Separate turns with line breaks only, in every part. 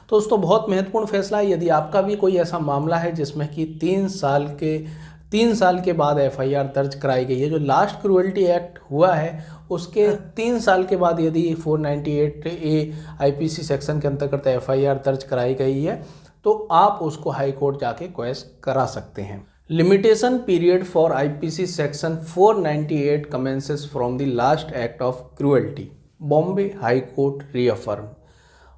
तो दोस्तों बहुत महत्वपूर्ण फैसला है। यदि आपका भी कोई ऐसा मामला है जिसमें कि 3 साल के बाद एफआईआर दर्ज कराई गई है, जो लास्ट क्रूएल्टी एक्ट हुआ है उसके 3 साल के बाद यदि 498A आईपीसी सेक्शन के अंतर्गत एफआईआर दर्ज कराई गई है, तो आप उसको हाई कोर्ट जाके क्वेश्चन करा सकते हैं। Limitation period for IPC section 498 commences from the last act of cruelty. Bombay high court reaffirm.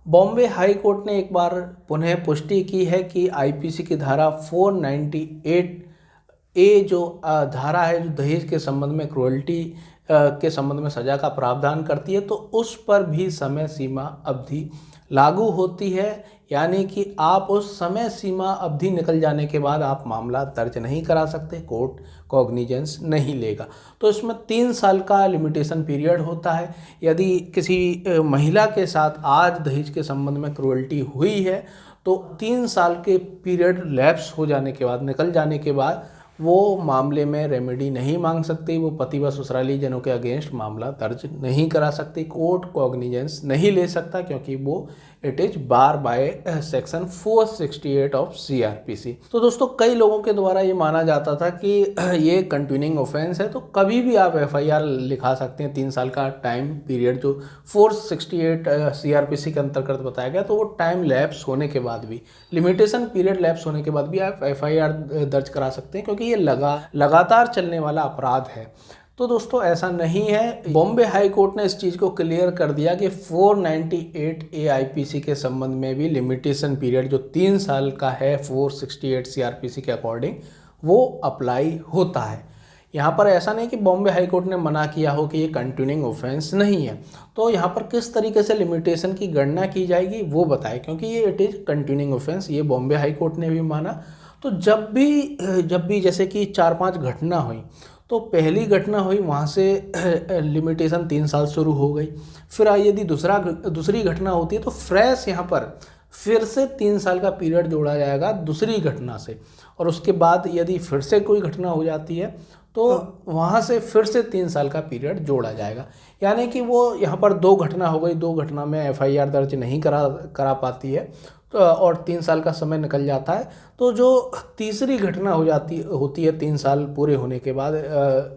Bombay high court ने एक बार पुनः पुष्टि की है कि आईपीसी की धारा 498A जो धारा है, जो दहेज के संबंध में क्रूएल्टी के संबंध में सजा का प्रावधान करती है, तो उस पर भी समय सीमा अवधि लागू होती है। यानी कि आप उस समय सीमा अवधि निकल जाने के बाद आप मामला दर्ज नहीं करा सकते, कोर्ट कॉग्निजेंस नहीं लेगा। तो इसमें 3 साल का लिमिटेशन पीरियड होता है। यदि किसी महिला के साथ आज दहेज के संबंध में क्रूएल्टी हुई है, तो 3 साल के पीरियड लैप्स हो जाने के बाद, निकल जाने के बाद वो मामले में रेमेडी नहीं मांग सकती, वो पति व ससुराली जनों के अगेंस्ट मामला दर्ज नहीं करा सकती, कोर्ट कॉग्निजेंस नहीं ले सकता, क्योंकि वो it is bar by section 468 of CrPC. तो दोस्तों कई लोगों के द्वारा ये माना जाता था कि ये कंटिन्यूइंग ऑफेंस है, तो कभी भी आप एफआईआर लिखा सकते हैं। 3 साल का टाइम पीरियड जो 468 सीआरपीसी के अंतर्गत बताया गया, तो वो टाइम लैप्स होने के बाद भी, लिमिटेशन पीरियड लैप्स होने के बाद भी आप एफआईआर दर्ज करा सकते हैं, क्योंकि ये लगातार चलने वाला अपराध है। तो दोस्तों ऐसा नहीं है। बॉम्बे हाई कोर्ट ने इस चीज़ को क्लियर कर दिया कि 498A आईपीसी के संबंध में भी लिमिटेशन पीरियड जो 3 साल का है 468 सीआरपीसी के अकॉर्डिंग, वो अप्लाई होता है। यहाँ पर ऐसा नहीं कि बॉम्बे हाई कोर्ट ने मना किया हो कि ये कंटिन्यूइंग ऑफेंस नहीं है। तो यहाँ पर किस तरीके से लिमिटेशन की गणना की जाएगी वो बताए, क्योंकि ये इट इज़ कंटिन्यूइंग ऑफेंस, ये बॉम्बे हाई कोर्ट ने भी माना। तो जब भी जैसे कि 4-5 घटना हुई, तो पहली घटना हुई वहाँ से लिमिटेशन 3 साल शुरू हो गई। फिर यदि दूसरी घटना होती है, तो फ्रेश यहाँ पर फिर से 3 साल का पीरियड जोड़ा जाएगा दूसरी घटना से, और उसके बाद यदि फिर से कोई घटना हो जाती है, तो वहाँ से फिर से 3 साल का पीरियड जोड़ा जाएगा। यानी कि वो यहाँ पर 2 घटना हो गई, 2 घटना में एफआईआर दर्ज नहीं करा पाती है, तो और 3 साल का समय निकल जाता है। तो जो तीसरी घटना होती है 3 साल पूरे होने के बाद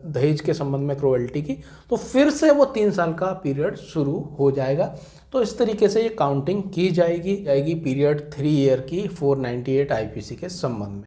दहेज के संबंध में क्रूएल्टी की, तो फिर से वो 3 साल का पीरियड शुरू हो जाएगा। तो इस तरीके से ये काउंटिंग की जाएगी पीरियड 3 ईयर की 498 आईपीसी के संबंध में।